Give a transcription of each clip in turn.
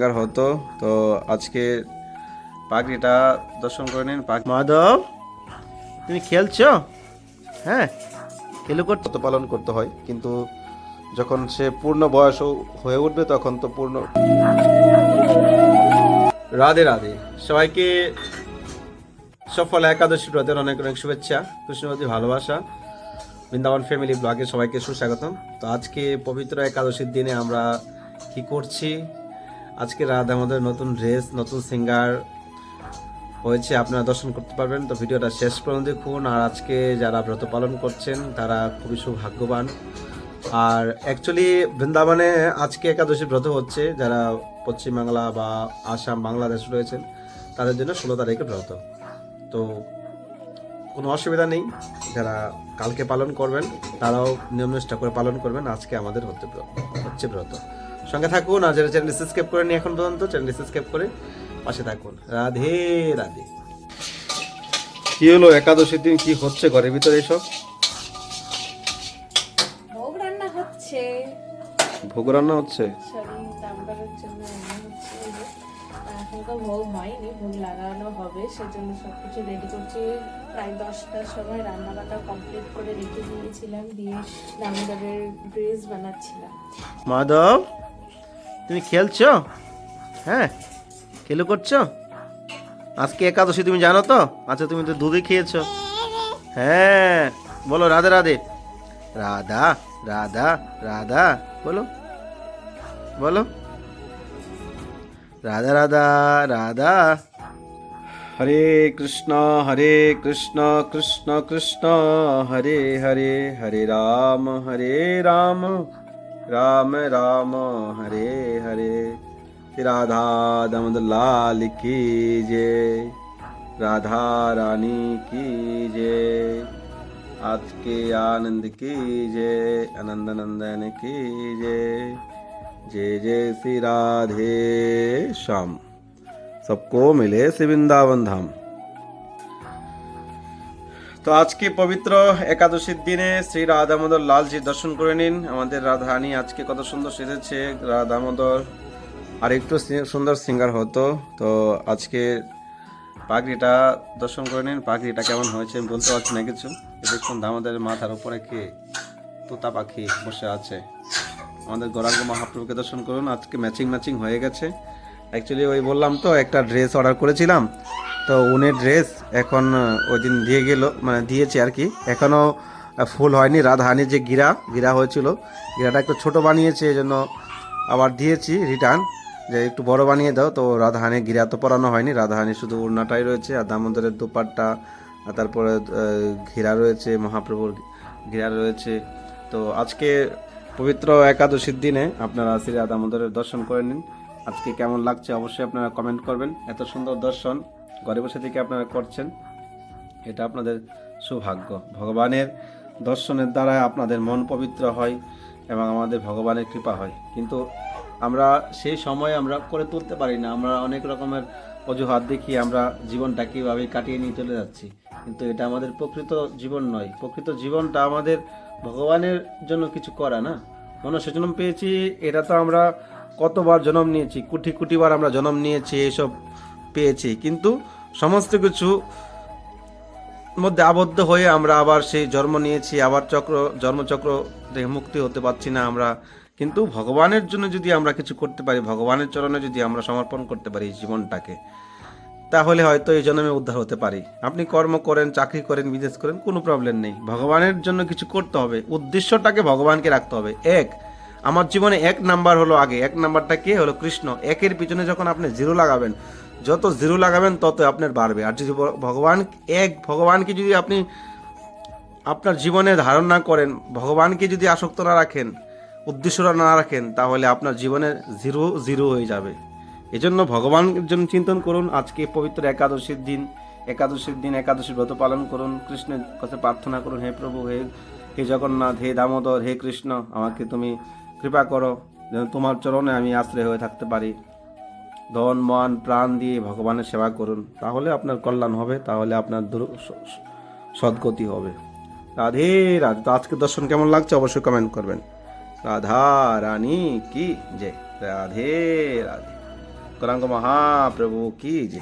Singer হতো। তো আজকে পাখিটা দর্শন করে নিন। মাধব, তুমি খেলছো? হ্যাঁ, খেলে করতে তো পালন করতে হয়, কিন্তু যখন সে পূর্ণ বয়স হয়ে উঠবে তখন তো পূর্ণ। রাধে রাধে সবাইকে, সফল একাদশী ব্রতের অনেক অনেক শুভেচ্ছা, কৃষ্ণবতী ভালোবাসা। বৃন্দাবন ফ্যামিলি ব্লগে সবাইকে সুস্বাগতম। তো আজকে পবিত্র একাদশীর দিনে আমরা কি করছি, আজকে রাধা আমাদের নতুন ড্রেস, নতুন সিঙ্গার হয়েছে, আপনারা দর্শন করতে পারবেন। তো ভিডিওটা শেষ পর্যন্ত দেখুন। আর আজকে যারা ব্রত পালন করছেন তারা খুবই সৌভাগ্যবান। আর অ্যাকচুয়ালি বৃন্দাবনে আজকে একাদশী ব্রত হচ্ছে, যারা পশ্চিমবাংলা বা আসাম বাংলাদেশ রয়েছেন তাদের জন্য 16 তারিখে ব্রত। তো কোনো অসুবিধা নেই, যারা কালকে পালন করবেন তারাও নিয়মনিষ্ঠা করে পালন করবেন। আজকে আমাদের হচ্ছে ব্রত। সঙ্গে থাকুন। আর যারা চ্যানেলটি সাবস্ক্রাইব করেনি এখন পর্যন্ত, চ্যানেলটি সাবস্ক্রাইব করে পাশে থাকুন। রাধে রাধে। কি হলো একাদশীর দিন, কি হচ্ছে ঘরের ভিতরে এসব? ভোগ রান্না হচ্ছে। ভোগ রান্না হচ্ছে। সরি, দামদারের জন্য রান্না হচ্ছে। এই যে, এখন তো ভোগ হয়নি, ভোগ লাগানো হবে, সেজন্য সবকিছু রেডি করছি। প্রায় 10টার সময় রান্না বান্না কমপ্লিট করে রেখে দিয়েছিলাম, দিয়ে দামদারের ড্রেস বানাচ্ছিলাম। মাধব, তুমি খেলছো? হ্যাঁ, খেলে করছো? আজকে একাদশী তুমি জানো তো? আচ্ছা, তুমি তো দুধই খেয়েছো। হ্যাঁ, বলো রাধে রাধে। রাধা রাধা রাধা বলো, বলো রাধা রাধা রাধা। হরে কৃষ্ণ কৃষ্ণ কৃষ্ণ হরে হরে, হরে রাম রাম রাম হরে হরে। রাধা দামোদর লাল की जय, राधा रानी की जय, आज के आनंद की जय, आनंद नंदन की जय, जय जय श्री राधे श्याम। सबको मिले श्री वृंदावन धाम। তো আজকে পবিত্র একাদশীর দিনে শ্রী রাধা দামোদর লালজি দর্শন করে নিন। আমাদের রাধারানী আজকে কত সুন্দর সেজেছে। রাধা দামোদর আর একটু সুন্দর সিঙ্গার হতো। তো আজকে পাগড়িটা দর্শন করে নিন। পাগড়িটা কেমন হয়েছে আমি বলতে পারছি না কিছু। দেখুন দামোদরের মাথার উপরে কি তোতা পাখি বসে আছে। আমাদের গৌরাঙ্গ মহাপ্রভুকে দর্শন করুন। আজকে ম্যাচিং হয়ে গেছে। অ্যাকচুয়ালি ওই বললাম তো, একটা ড্রেস অর্ডার করেছিলাম, তো উনি ড্রেস এখন ওই দিন দিয়ে গেল, মানে দিয়েছে আর কি, এখনও ফুল হয়নি। রাধাহানির যে গিরা হয়েছিল, গিরাটা একটু ছোট বানিয়েছে, এই জন্য আবার দিয়েছি রিটার্ন, যে একটু বড় বানিয়ে দাও। তো রাধাহানির গিরা তো পরানো হয়নি, রাধাহানি শুধু ওড়নাটাই রয়েছে, আর দামোদরের দুপাট্টা, আর তারপরে ঘিরা রয়েছে, মহাপ্রভুর ঘিরা রয়েছে। তো আজকে পবিত্র একাদশীর দিনে আপনারা শ্রী রাধা দামোদরের দর্শন করে নিন। আজকে কেমন লাগছে অবশ্যই আপনারা কমেন্ট করবেন। এত সুন্দর দর্শন ঘরে বসে থেকে আপনারা করছেন, এটা আপনাদের সৌভাগ্য। ভগবানের দর্শনের দ্বারা আপনাদের মন পবিত্র হয় এবং আমাদের ভগবানের কৃপা হয়, কিন্তু আমরা সেই সময় আমরা করে তুলতে পারি না। আমরা অনেক রকমের অজুহাত দেখিয়ে আমরা জীবনটাকে এভাবে কাটিয়ে নিয়ে চলে যাচ্ছি, কিন্তু এটা আমাদের প্রকৃত জীবন নয়। প্রকৃত জীবনটা আমাদের ভগবানের জন্য কিছু করা, না মনুষ্য জন্ম পেয়েছি, এটা তো আমরা কতবার জন্ম নিয়েছি, কোটি বার আমরা জন্ম নিয়েছি, এসব পেয়েছি, কিন্তু সমস্ত কিছু মধ্যে আবদ্ধ হয়ে আমরা আবার সেই জন্ম নিয়েছি, আবার জন্মচক্র থেকে মুক্তি হতে পারছি না আমরা। কিন্তু ভগবানের জন্য যদি আমরা কিছু করতে পারি, ভগবানের চরণে যদি আমরা সমর্পণ করতে পারি জীবনটাকে, তাহলে হয়তো এই জন্মে উদ্ধার হতে পারি। আপনি কর্ম করেন, চাকরি করেন, বিজনেস করেন, কোনো প্রবলেম নেই। ভগবানের জন্য কিছু করতে হবে, উদ্দেশ্যটাকে ভগবানকে রাখতে হবে। আমার জীবনে 1 নাম্বার হলো আগে, 1 নাম্বারটা কে হলো কৃষ্ণ। একের পিছনে যখন আপনি জিরো লাগাবেন, যত জিরো লাগাবেন তত আপনার বাড়বে। আর যদি ভগবানকে যদি আপনি আপনার জীবনে ধারণ না করেন, ভগবানকে যদি আসক্ত না রাখেন, উদ্দেশ্যটা না রাখেন, তাহলে আপনার জীবনে জিরো হয়ে যাবে। এজন্য ভগবানের জন্য চিন্তন করুন। আজকে পবিত্র একাদশীর দিন একাদশীর ব্রত পালন করুন। কৃষ্ণের কাছে প্রার্থনা করুন, হে প্রভু, হে জগন্নাথ, হে দামোদর, হে কৃষ্ণ, আমাকে তুমি কৃপা করো যেন তোমার চরণে আমি আশ্রয় হয়ে থাকতে পারি। ধন মন প্রাণ দিয়ে ভগবানের সেবা করুন, তাহলে আপনার কল্যাণ হবে, তাহলে আপনার সদ্গতি হবে। রাধে রাধে। তো আজকে দর্শন কেমন লাগছে অবশ্যই কমেন্ট করবেন। রাধা রানী কি জয়। রাধে রাধে। গৌরাঙ্গ মহাপ্রভু কি যে।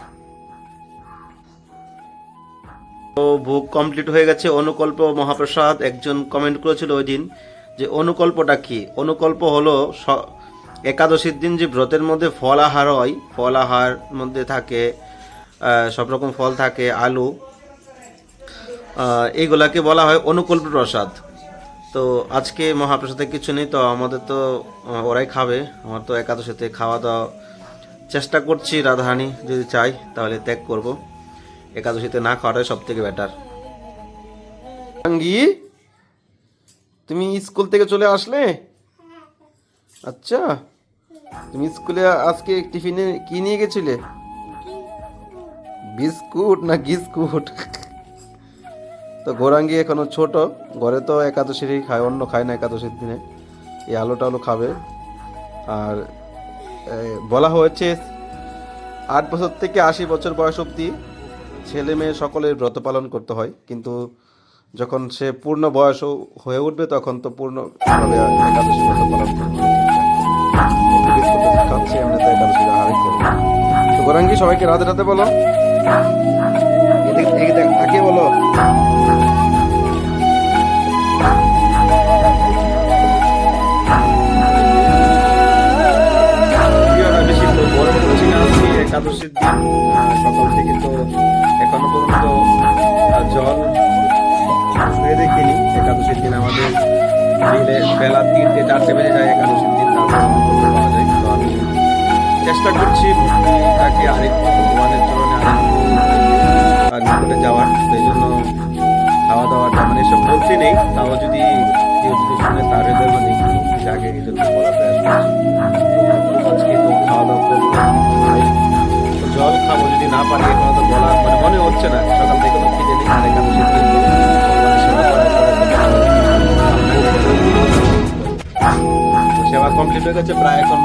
তো ভোগ কমপ্লিট হয়ে গেছে। অনুকল্প মহাপ্রসাদ, একজন কমেন্ট করেছিল ওই দিন যে অনুকল্পটা কি। অনুকল্প হলো একাদশীর দিন যে ব্রতের মধ্যে ফল আহার হয়, ফল আহার মধ্যে থাকে সব রকম ফল থাকে, আলু, এইগুলাকে বলা হয় অনুকল্প প্রসাদ। তো আজকে মহাপ্রসাদে কিছু নেই, তো আমাদের তো ওরাই খাবে। আমার তো একাদশীতে খাওয়া দাওয়া চেষ্টা করছি, রাধাহানি যদি চাই তাহলে ত্যাগ করব। একাদশীতে না খাওয়াটাই সব থেকে বেটার। সঙ্গী, তুমি স্কুল থেকে চলে আসলে? আচ্ছা, তুমি স্কুলে আজকে টিফিনে কি নিয়ে গেছিলে? বিস্কুট না গিস্কুট? তো গৌরাঙ্গী এখনো ছোট, ঘরে তো একাদশীরই খায়, অন্য খায় না একাদশীর দিনে। এই আলু টালু খাবে। আর বলা হয়েছে 8 বছর থেকে 80 বছর বয়স অবধি ছেলে মেয়ে সকলের ব্রত পালন করতে হয়, কিন্তু যখন সে পূর্ণ বয়স হয়ে উঠবে তখন তো পূর্ণভাবে একাদশী ব্রত পালন করবে। খাচ্ছি আমরা, তো একাদশী আহারই করবো। তো গৌরাঙ্গী সবাইকে রাধে রাধে বলো, এদিকে তাকিয়ে বলো। একাদশীর দিন সকাল থেকে তো এখনো পর্যন্ত জল শুয়ে দেখিনি। একাদশীর দিন আমাদের বেলা 3টে 4টে বেজে যায় একাদশীর দিন, তারপর পাওয়া যায়। তো আমি চেষ্টা করছি ভক্তিটাকে আরেকটু ভগবানের চরণে আরেকটু নিকটে যাওয়ার। সেই জন্য খাওয়া দাওয়াটা মানে এসব বলতে নেই, তাও যদি কেউ যদি শুনে তার হৃদয় মানে একটু জাগে, এই জন্য বলা প্রয়াস করছি। আজকে তো খাওয়া দাওয়া করবো, জল খাবো যদি না পারি। এখন তো বলা মানে মনে হচ্ছে না, সকাল থেকে তো খিদে নেই। আর একাদশীর দিন সেবা কমপ্লিট হয়ে গেছে প্রায়, এখন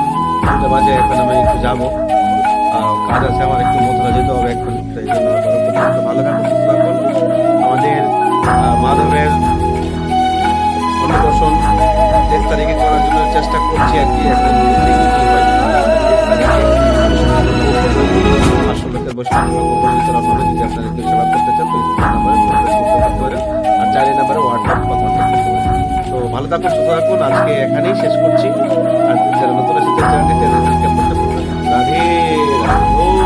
2টা বাজে। এখন আমি একটু যাবো, কাজ আছে আমার, একটু মথুরা যেতে হবে এখন। সেই জন্য ভালো থাকুন, সুস্থ থাকুন। আমাদের মাধবের অন্নপ্রাশন 23 তারিখে করার জন্য চেষ্টা করছি আর কি। এখন যদি আপনারা কেউ সেবা করতে চান তো নাম্বারে করতে পারেন, আর 4 নাম্বারে হোয়াটসঅ্যাপ বা কন্ট্যাক্ট করতে পারেন। তো ভালো থাকুন, সুস্থ থাকুন। আজকে এখানেই শেষ করছি। আর যারা নতুন এসেছে চ্যানেলটি সাবস্ক্রাইব করতে পারেন। রাধে রাধে।